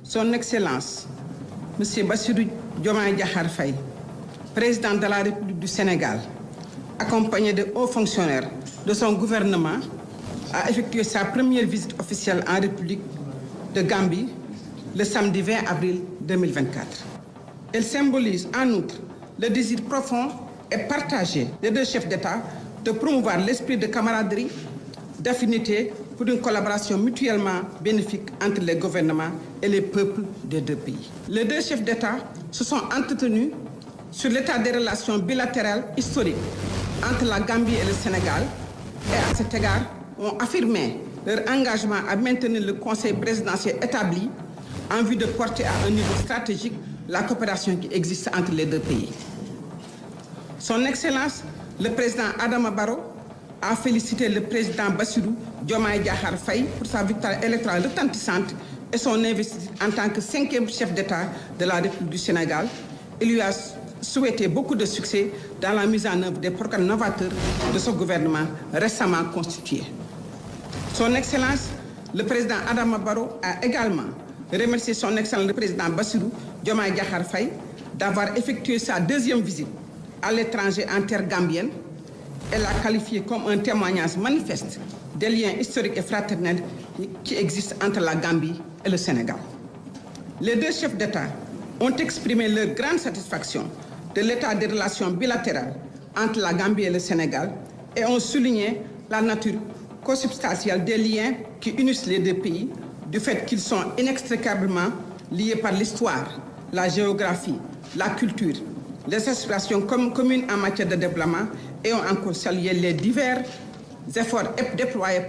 Son Excellence, M. Bassirou Diomaye Diakhar Faye, président de la République du Sénégal, accompagné de hauts fonctionnaires de son gouvernement, a effectué sa première visite officielle en République de Gambie le samedi 20 avril 2024. Elle symbolise en outre le désir profond et partagé des deux chefs d'État de promouvoir l'esprit de camaraderie, d'affinité pour une collaboration mutuellement bénéfique entre les gouvernements et les peuples des deux pays. Les deux chefs d'État se sont entretenus sur l'état des relations bilatérales historiques entre la Gambie et le Sénégal et à cet égard ont affirmé leur engagement à maintenir le conseil présidentiel établi en vue de porter à un niveau stratégique la coopération qui existe entre les deux pays. Son Excellence, le président Adama Barrow, a félicité le président Bassirou Diomaye Diakhar Faye pour sa victoire électorale retentissante et son investiture en tant que 5e chef d'État de la République du Sénégal. Il lui a souhaité beaucoup de succès dans la mise en œuvre des programmes novateurs de ce gouvernement récemment constitué. Son Excellence, le président Adama Barrow, a également remercié son Excellence le président Bassirou Diomaye Diakhar Faye d'avoir effectué sa deuxième visite à l'étranger en terre gambienne. Elle l'a qualifié comme un témoignage manifeste des liens historiques et fraternels qui existent entre la Gambie et le Sénégal. Les deux chefs d'État ont exprimé leur grande satisfaction de l'état des relations bilatérales entre la Gambie et le Sénégal et ont souligné la nature consubstantielle des liens qui unissent les deux pays du fait qu'ils sont inextricablement liés par l'histoire, la géographie, la culture, les aspirations communes en matière de développement et ont encore salué les divers efforts déployés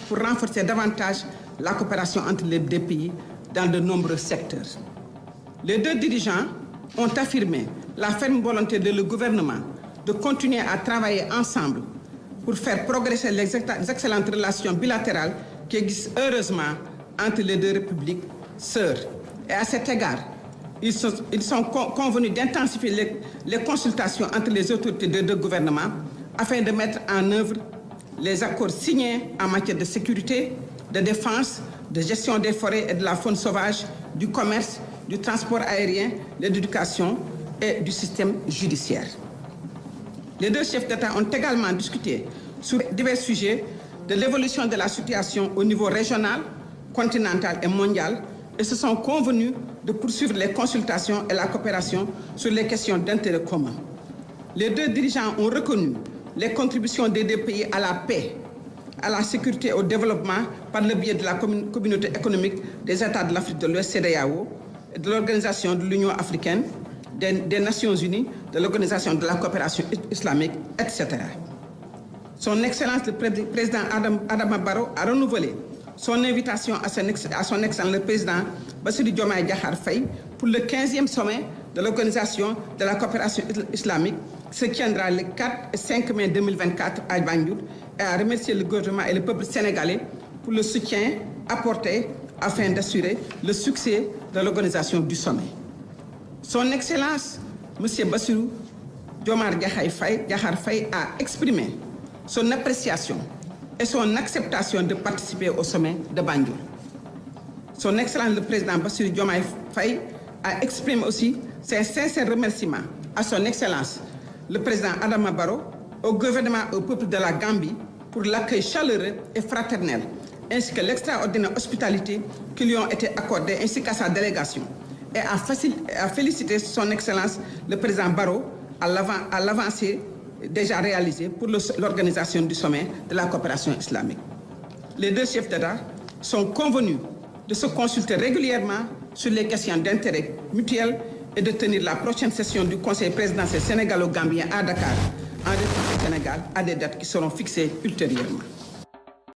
pour renforcer davantage la coopération entre les deux pays dans de nombreux secteurs. Les deux dirigeants ont affirmé la ferme volonté de le gouvernement de continuer à travailler ensemble pour faire progresser les excellentes relations bilatérales qui existent heureusement entre les deux républiques sœurs. Et à cet égard, ils sont convenus d'intensifier les consultations entre les autorités des deux gouvernements afin de mettre en œuvre les accords signés en matière de sécurité, de défense, de gestion des forêts et de la faune sauvage, du commerce, du transport aérien, de l'éducation et du système judiciaire. Les deux chefs d'État ont également discuté sur divers sujets de l'évolution de la situation au niveau régional, continental et mondial et se sont convenus de poursuivre les consultations et la coopération sur les questions d'intérêt commun. Les deux dirigeants ont reconnu les contributions des deux pays à la paix, à la sécurité et au développement par le biais de la communauté économique des États de l'Afrique de l'Ouest, CEDEAO, de l'Organisation de l'Union africaine, des Nations unies, de l'Organisation de la coopération islamique, etc. Son Excellence le président Adama Barrow a renouvelé son invitation à son Excellence le président Bassirou Diomaye Diakhar Faye pour le 15e sommet de l'Organisation de la coopération islamique, ce qui tiendra le 4 et 5 mai 2024 à Banjul, et a remercié le gouvernement et le peuple sénégalais pour le soutien apporté afin d'assurer le succès de l'organisation du sommet. Son Excellence, M. Bassirou Diomaye Diakhar Faye a exprimé son appréciation et son acceptation de participer au sommet de Banjul. Son Excellence le président Bassirou Diomaye Faye a exprimé aussi ses sincères remerciements à son Excellence le président Adama Barrow, au gouvernement et au peuple de la Gambie pour l'accueil chaleureux et fraternel, ainsi que l'extraordinaire hospitalité qui lui ont été accordées, ainsi qu'à sa délégation, et a félicité son Excellence le président Barrow à l'avancée déjà réalisée pour l'organisation du sommet de la coopération islamique. Les deux chefs d'État sont convenus de se consulter régulièrement sur les questions d'intérêt mutuel et de tenir la prochaine session du Conseil présidentiel sénégalo-gambien à Dakar, en République du Sénégal, à des dates qui seront fixées ultérieurement.